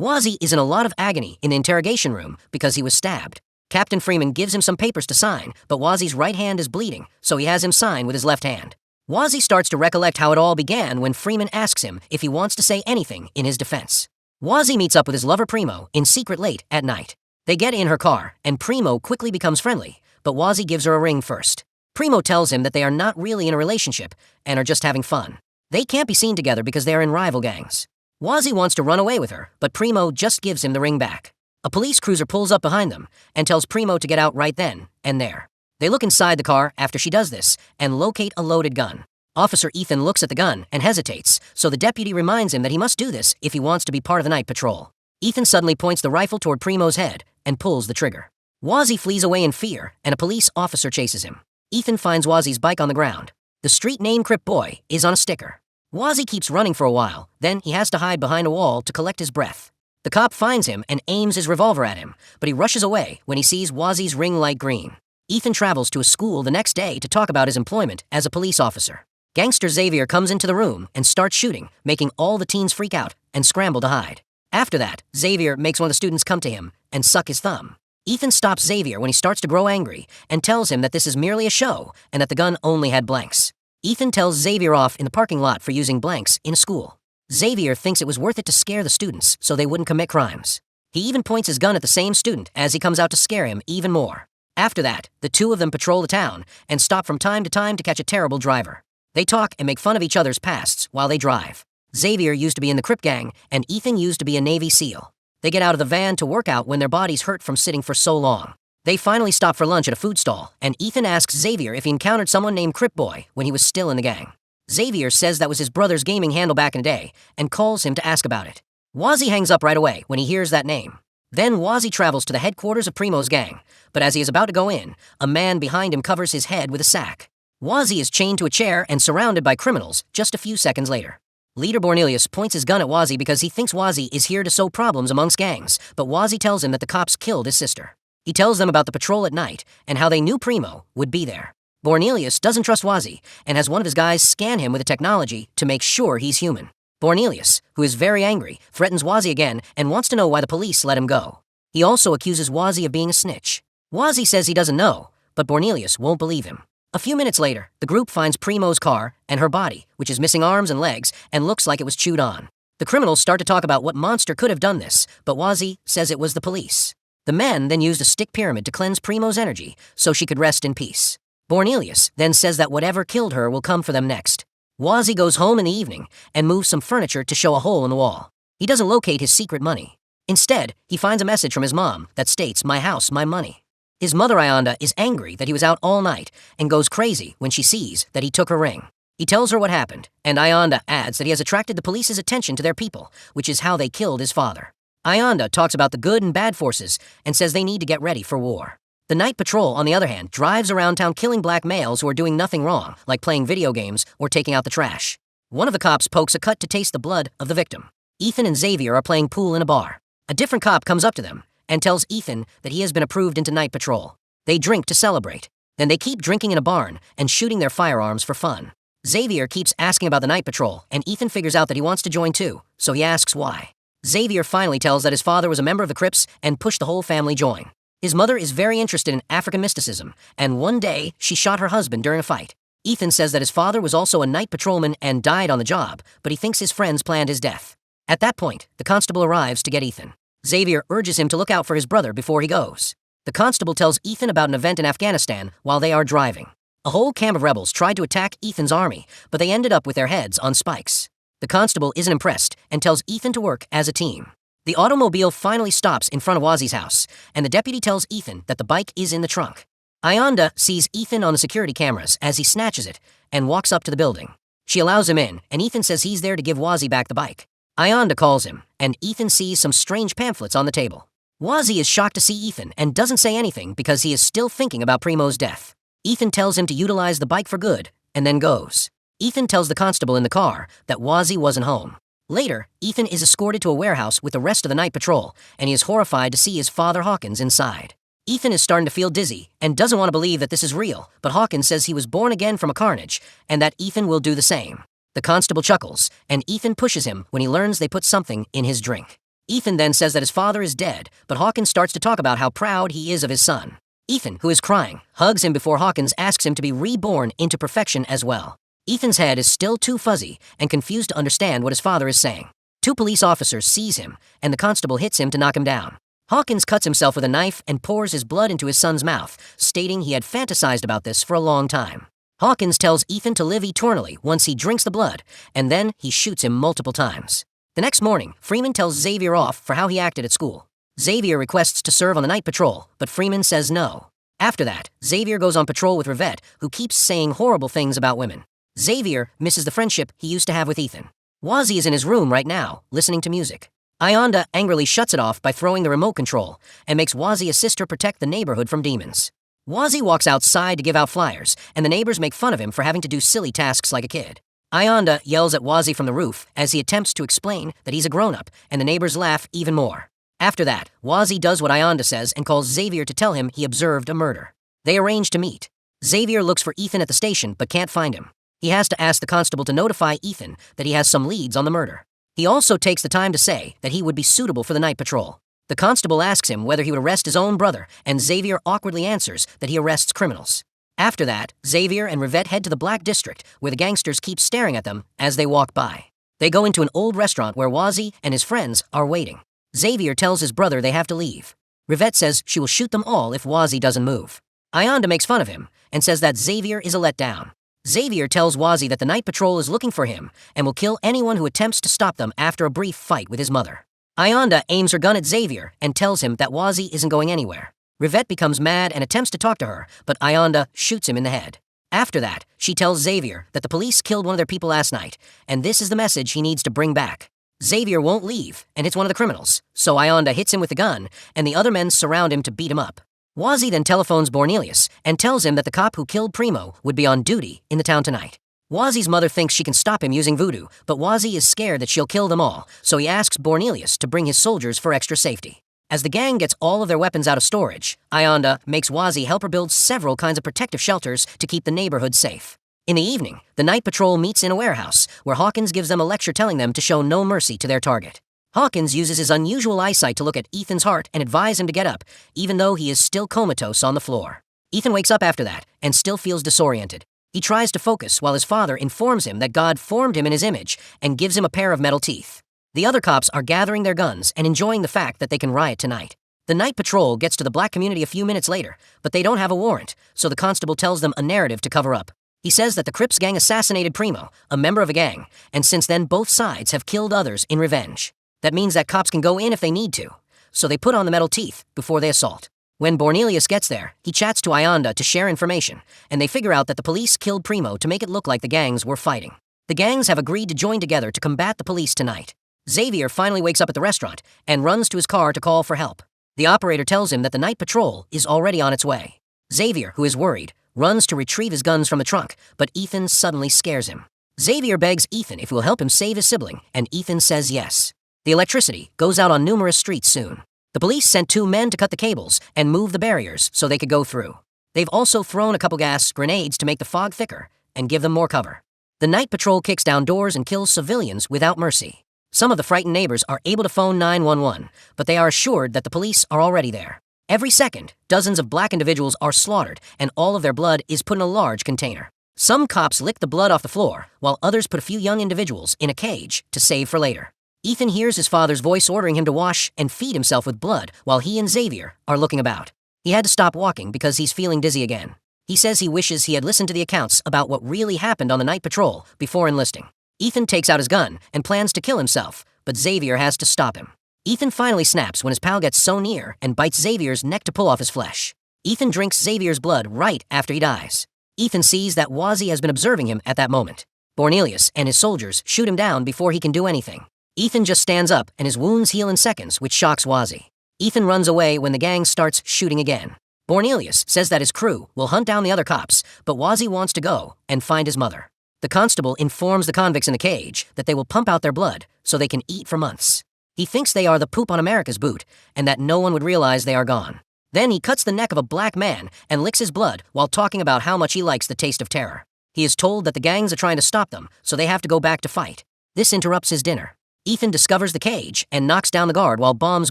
Wazzy is in a lot of agony in the interrogation room because he was stabbed. Captain Freeman gives him some papers to sign, but Wazzy's right hand is bleeding, so he has him sign with his left hand. Wazzy starts to recollect how it all began when Freeman asks him if he wants to say anything in his defense. Wazzy meets up with his lover Primo in secret late at night. They get in her car, and Primo quickly becomes friendly, but Wazzy gives her a ring first. Primo tells him that they are not really in a relationship and are just having fun. They can't be seen together because they are in rival gangs. Wazzy wants to run away with her, but Primo just gives him the ring back. A police cruiser pulls up behind them and tells Primo to get out right then and there. They look inside the car after she does this and locate a loaded gun. Officer Ethan looks at the gun and hesitates, so the deputy reminds him that he must do this if he wants to be part of the night patrol. Ethan suddenly points the rifle toward Primo's head and pulls the trigger. Wazzy flees away in fear, and a police officer chases him. Ethan finds Wazzy's bike on the ground. The street name Crip Boy is on a sticker. Wazzy keeps running for a while, then he has to hide behind a wall to collect his breath. The cop finds him and aims his revolver at him, but he rushes away when he sees Wazzy's ring light green. Ethan travels to a school the next day to talk about his employment as a police officer. Gangster Xavier comes into the room and starts shooting, making all the teens freak out and scramble to hide. After that, Xavier makes one of the students come to him and suck his thumb. Ethan stops Xavier when he starts to grow angry and tells him that this is merely a show and that the gun only had blanks. Ethan tells Xavier off in the parking lot for using blanks in a school. Xavier thinks it was worth it to scare the students so they wouldn't commit crimes. He even points his gun at the same student as he comes out to scare him even more. After that, the two of them patrol the town and stop from time to catch a terrible driver. They talk and make fun of each other's pasts while they drive. Xavier used to be in the Crip gang, and Ethan used to be a Navy SEAL. They get out of the van to work out when their bodies hurt from sitting for so long. They finally stop for lunch at a food stall, and Ethan asks Xavier if he encountered someone named Crip Boy when he was still in the gang. Xavier says that was his brother's gaming handle back in the day, and calls him to ask about it. Wazzy hangs up right away when he hears that name. Then Wazzy travels to the headquarters of Primo's gang, but as he is about to go in, a man behind him covers his head with a sack. Wazzy is chained to a chair and surrounded by criminals just a few seconds later. Leader Bornelius points his gun at Wazzy because he thinks Wazzy is here to sow problems amongst gangs, but Wazzy tells him that the cops killed his sister. He tells them about the patrol at night and how they knew Primo would be there. Bornelius doesn't trust Wazzy and has one of his guys scan him with the technology to make sure he's human. Bornelius, who is very angry, threatens Wazzy again and wants to know why the police let him go. He also accuses Wazzy of being a snitch. Wazzy says he doesn't know, but Bornelius won't believe him. A few minutes later, the group finds Primo's car and her body, which is missing arms and legs and looks like it was chewed on. The criminals start to talk about what monster could have done this, but Wazzy says it was the police. The men then used a stick pyramid to cleanse Primo's energy so she could rest in peace. Bornelius then says that whatever killed her will come for them next. Wazzy goes home in the evening and moves some furniture to show a hole in the wall. He doesn't locate his secret money. Instead, he finds a message from his mom that states, "My house, my money." His mother, Ionda, is angry that he was out all night and goes crazy when she sees that he took her ring. He tells her what happened, and Ionda adds that he has attracted the police's attention to their people, which is how they killed his father. Ionda talks about the good and bad forces and says they need to get ready for war. The night patrol, on the other hand, drives around town killing black males who are doing nothing wrong, like playing video games or taking out the trash. One of the cops pokes a cut to taste the blood of the victim. Ethan and Xavier are playing pool in a bar. A different cop comes up to them and tells Ethan that he has been approved into night patrol. They drink to celebrate. Then they keep drinking in a barn and shooting their firearms for fun. Xavier keeps asking about the night patrol, and Ethan figures out that he wants to join too, so he asks why. Xavier finally tells that his father was a member of the Crips and pushed the whole family join. His mother is very interested in African mysticism, and one day she shot her husband during a fight. Ethan says that his father was also a night patrolman and died on the job, but he thinks his friends planned his death. At that point, the constable arrives to get Ethan. Xavier urges him to look out for his brother before he goes. The constable tells Ethan about an event in Afghanistan while they are driving. A whole camp of rebels tried to attack Ethan's army, but they ended up with their heads on spikes. The constable isn't impressed and tells Ethan to work as a team. The automobile finally stops in front of Wazzy's house, and the deputy tells Ethan that the bike is in the trunk. Ionda sees Ethan on the security cameras as he snatches it and walks up to the building. She allows him in, and Ethan says he's there to give Wazzy back the bike. Ionda calls him, and Ethan sees some strange pamphlets on the table. Wazzy is shocked to see Ethan and doesn't say anything because he is still thinking about Primo's death. Ethan tells him to utilize the bike for good, and then goes. Ethan tells the constable in the car that Wazzy wasn't home. Later, Ethan is escorted to a warehouse with the rest of the night patrol, and he is horrified to see his father Hawkins inside. Ethan is starting to feel dizzy and doesn't want to believe that this is real, but Hawkins says he was born again from a carnage and that Ethan will do the same. The constable chuckles, and Ethan pushes him when he learns they put something in his drink. Ethan then says that his father is dead, but Hawkins starts to talk about how proud he is of his son. Ethan, who is crying, hugs him before Hawkins asks him to be reborn into perfection as well. Ethan's head is still too fuzzy and confused to understand what his father is saying. Two police officers seize him, and the constable hits him to knock him down. Hawkins cuts himself with a knife and pours his blood into his son's mouth, stating he had fantasized about this for a long time. Hawkins tells Ethan to live eternally once he drinks the blood, and then he shoots him multiple times. The next morning, Freeman tells Xavier off for how he acted at school. Xavier requests to serve on the night patrol, but Freeman says no. After that, Xavier goes on patrol with Rivette, who keeps saying horrible things about women. Xavier misses the friendship he used to have with Ethan. Wazzy is in his room right now, listening to music. Ionda angrily shuts it off by throwing the remote control and makes Wazzy assist her protect the neighborhood from demons. Wazzy walks outside to give out flyers, and the neighbors make fun of him for having to do silly tasks like a kid. Ionda yells at Wazzy from the roof as he attempts to explain that he's a grown-up, and the neighbors laugh even more. After that, Wazzy does what Ionda says and calls Xavier to tell him he observed a murder. They arrange to meet. Xavier looks for Ethan at the station but can't find him. He has to ask the constable to notify Ethan that he has some leads on the murder. He also takes the time to say that he would be suitable for the night patrol. The constable asks him whether he would arrest his own brother, and Xavier awkwardly answers that he arrests criminals. After that, Xavier and Rivette head to the Black District, where the gangsters keep staring at them as they walk by. They go into an old restaurant where Wazzy and his friends are waiting. Xavier tells his brother they have to leave. Rivette says she will shoot them all if Wazzy doesn't move. Ionda makes fun of him and says that Xavier is a letdown. Xavier tells Wazzy that the night patrol is looking for him and will kill anyone who attempts to stop them after a brief fight with his mother. Ionda aims her gun at Xavier and tells him that Wazzy isn't going anywhere. Rivette becomes mad and attempts to talk to her, but Ionda shoots him in the head. After that, she tells Xavier that the police killed one of their people last night, and this is the message he needs to bring back. Xavier won't leave and hits one of the criminals, so Ionda hits him with the gun, and the other men surround him to beat him up. Wazzy then telephones Bornelius and tells him that the cop who killed Primo would be on duty in the town tonight. Wazzy's mother thinks she can stop him using voodoo, but Wazzy is scared that she'll kill them all, so he asks Bornelius to bring his soldiers for extra safety. As the gang gets all of their weapons out of storage, Ionda makes Wazzy help her build several kinds of protective shelters to keep the neighborhood safe. In the evening, the night patrol meets in a warehouse, where Hawkins gives them a lecture telling them to show no mercy to their target. Hawkins uses his unusual eyesight to look at Ethan's heart and advise him to get up, even though he is still comatose on the floor. Ethan wakes up after that and still feels disoriented. He tries to focus while his father informs him that God formed him in his image and gives him a pair of metal teeth. The other cops are gathering their guns and enjoying the fact that they can riot tonight. The night patrol gets to the black community a few minutes later, but they don't have a warrant, so the constable tells them a narrative to cover up. He says that the Crips gang assassinated Primo, a member of a gang, and since then both sides have killed others in revenge. That means that cops can go in if they need to, so they put on the metal teeth before they assault. When Bornelius gets there, he chats to Ionda to share information, and they figure out that the police killed Primo to make it look like the gangs were fighting. The gangs have agreed to join together to combat the police tonight. Xavier finally wakes up at the restaurant and runs to his car to call for help. The operator tells him that the night patrol is already on its way. Xavier, who is worried, runs to retrieve his guns from the trunk, but Ethan suddenly scares him. Xavier begs Ethan if he will help him save his sibling, and Ethan says yes. The electricity goes out on numerous streets soon. The police sent 2 men to cut the cables and move the barriers so they could go through. They've also thrown a couple gas grenades to make the fog thicker and give them more cover. The night patrol kicks down doors and kills civilians without mercy. Some of the frightened neighbors are able to phone 911, but they are assured that the police are already there. Every second, dozens of black individuals are slaughtered, and all of their blood is put in a large container. Some cops lick the blood off the floor, while others put a few young individuals in a cage to save for later. Ethan hears his father's voice ordering him to wash and feed himself with blood while he and Xavier are looking about. He had to stop walking because he's feeling dizzy again. He says he wishes he had listened to the accounts about what really happened on the night patrol before enlisting. Ethan takes out his gun and plans to kill himself, but Xavier has to stop him. Ethan finally snaps when his pal gets so near and bites Xavier's neck to pull off his flesh. Ethan drinks Xavier's blood right after he dies. Ethan sees that Wazzy has been observing him at that moment. Bornelius and his soldiers shoot him down before he can do anything. Ethan just stands up and his wounds heal in seconds, which shocks Wazzy. Ethan runs away when the gang starts shooting again. Bornelius says that his crew will hunt down the other cops, but Wazzy wants to go and find his mother. The constable informs the convicts in the cage that they will pump out their blood so they can eat for months. He thinks they are the poop on America's boot and that no one would realize they are gone. Then he cuts the neck of a black man and licks his blood while talking about how much he likes the taste of terror. He is told that the gangs are trying to stop them, so they have to go back to fight. This interrupts his dinner. Ethan discovers the cage and knocks down the guard while bombs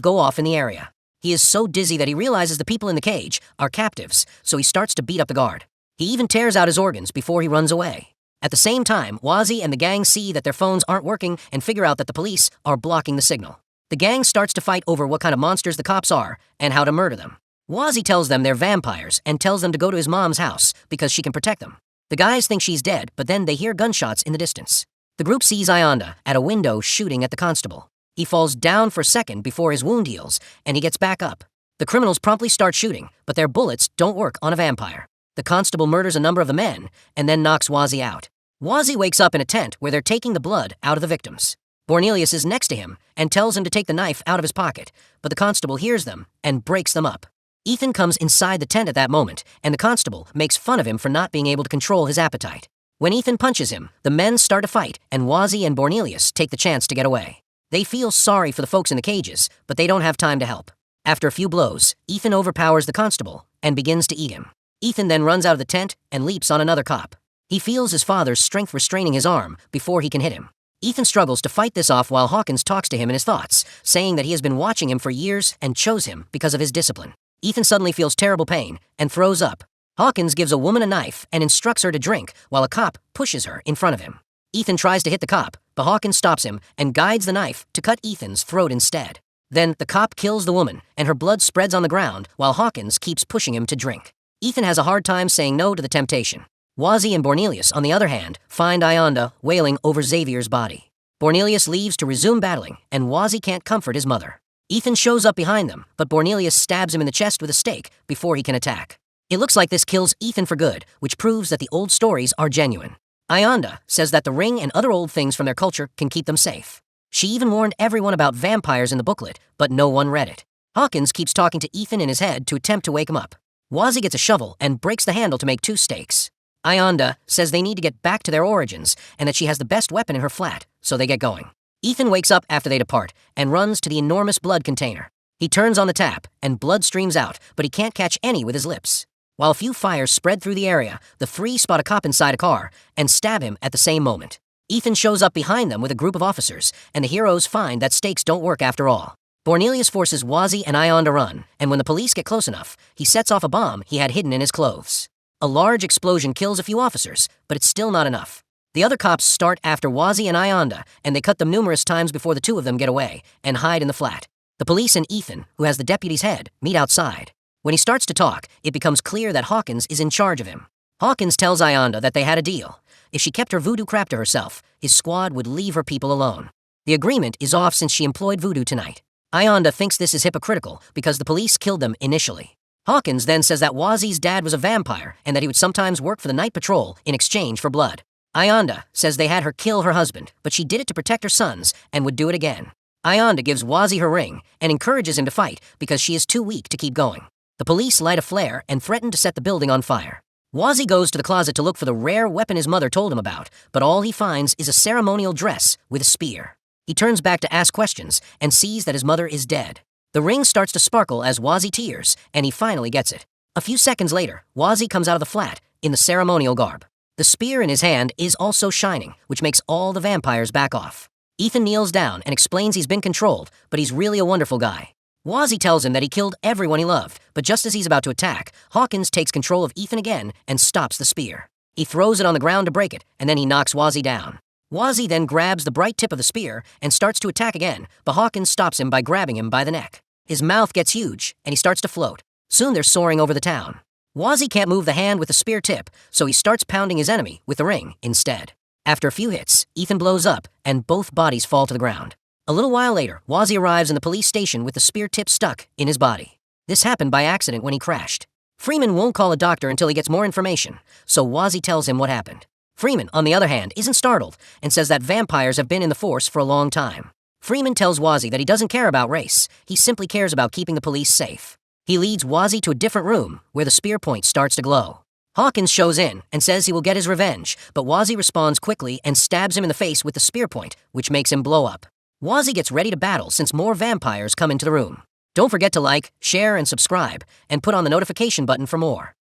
go off in the area. He is so dizzy that he realizes the people in the cage are captives, so he starts to beat up the guard. He even tears out his organs before he runs away. At the same time, Wazzy and the gang see that their phones aren't working and figure out that the police are blocking the signal. The gang starts to fight over what kind of monsters the cops are and how to murder them. Wazzy tells them they're vampires and tells them to go to his mom's house because she can protect them. The guys think she's dead, but then they hear gunshots in the distance. The group sees Ionda at a window shooting at the constable. He falls down for a second before his wound heals, and he gets back up. The criminals promptly start shooting, but their bullets don't work on a vampire. The constable murders a number of the men and then knocks Wazzy out. Wazzy wakes up in a tent where they're taking the blood out of the victims. Bornelius is next to him and tells him to take the knife out of his pocket, but the constable hears them and breaks them up. Ethan comes inside the tent at that moment, and the constable makes fun of him for not being able to control his appetite. When Ethan punches him, the men start to fight, and Wazzy and Bornelius take the chance to get away. They feel sorry for the folks in the cages, but they don't have time to help. After a few blows, Ethan overpowers the constable and begins to eat him. Ethan then runs out of the tent and leaps on another cop. He feels his father's strength restraining his arm before he can hit him. Ethan struggles to fight this off while Hawkins talks to him in his thoughts, saying that he has been watching him for years and chose him because of his discipline. Ethan suddenly feels terrible pain and throws up. Hawkins gives a woman a knife and instructs her to drink while a cop pushes her in front of him. Ethan tries to hit the cop, but Hawkins stops him and guides the knife to cut Ethan's throat instead. Then the cop kills the woman and her blood spreads on the ground while Hawkins keeps pushing him to drink. Ethan has a hard time saying no to the temptation. Wazzy and Bornelius, on the other hand, find Ionda wailing over Xavier's body. Bornelius leaves to resume battling, and Wazzy can't comfort his mother. Ethan shows up behind them, but Bornelius stabs him in the chest with a stake before he can attack. It looks like this kills Ethan for good, which proves that the old stories are genuine. Ionda says that the ring and other old things from their culture can keep them safe. She even warned everyone about vampires in the booklet, but no one read it. Hawkins keeps talking to Ethan in his head to attempt to wake him up. Wazzy gets a shovel and breaks the handle to make 2 stakes. Ionda says they need to get back to their origins and that she has the best weapon in her flat, so they get going. Ethan wakes up after they depart and runs to the enormous blood container. He turns on the tap and blood streams out, but he can't catch any with his lips. While a few fires spread through the area, the 3 spot a cop inside a car and stab him at the same moment. Ethan shows up behind them with a group of officers, and the heroes find that stakes don't work after all. Bornelius forces Wazzy and Ion to run, and when the police get close enough, he sets off a bomb he had hidden in his clothes. A large explosion kills a few officers, but it's still not enough. The other cops start after Wazzy and Ionda, and they cut them numerous times before the 2 of them get away and hide in the flat. The police and Ethan, who has the deputy's head, meet outside. When he starts to talk, it becomes clear that Hawkins is in charge of him. Hawkins tells Ionda that they had a deal. If she kept her voodoo crap to herself, his squad would leave her people alone. The agreement is off since she employed voodoo tonight. Ionda thinks this is hypocritical because the police killed them initially. Hawkins then says that Wazzy's dad was a vampire and that he would sometimes work for the night patrol in exchange for blood. Ionda says they had her kill her husband, but she did it to protect her sons and would do it again. Ionda gives Wazzy her ring and encourages him to fight because she is too weak to keep going. The police light a flare and threaten to set the building on fire. Wazzy goes to the closet to look for the rare weapon his mother told him about, but all he finds is a ceremonial dress with a spear. He turns back to ask questions and sees that his mother is dead. The ring starts to sparkle as Wazzy tears, and he finally gets it. A few seconds later, Wazzy comes out of the flat in the ceremonial garb. The spear in his hand is also shining, which makes all the vampires back off. Ethan kneels down and explains he's been controlled, but he's really a wonderful guy. Wazzy tells him that he killed everyone he loved, but just as he's about to attack, Hawkins takes control of Ethan again and stops the spear. He throws it on the ground to break it, and then he knocks Wazzy down. Wazzy then grabs the bright tip of the spear and starts to attack again, but Hawkins stops him by grabbing him by the neck. His mouth gets huge, and he starts to float. Soon they're soaring over the town. Wazzy can't move the hand with the spear tip, so he starts pounding his enemy with the ring instead. After a few hits, Ethan blows up, and both bodies fall to the ground. A little while later, Wazzy arrives in the police station with the spear tip stuck in his body. This happened by accident when he crashed. Freeman won't call a doctor until he gets more information, so Wazzy tells him what happened. Freeman, on the other hand, isn't startled and says that vampires have been in the force for a long time. Freeman tells Wazzy that he doesn't care about race, he simply cares about keeping the police safe. He leads Wazzy to a different room, where the spear point starts to glow. Hawkins shows in and says he will get his revenge, but Wazzy responds quickly and stabs him in the face with the spear point, which makes him blow up. Wazzy gets ready to battle since more vampires come into the room. Don't forget to like, share, and subscribe, and put on the notification button for more.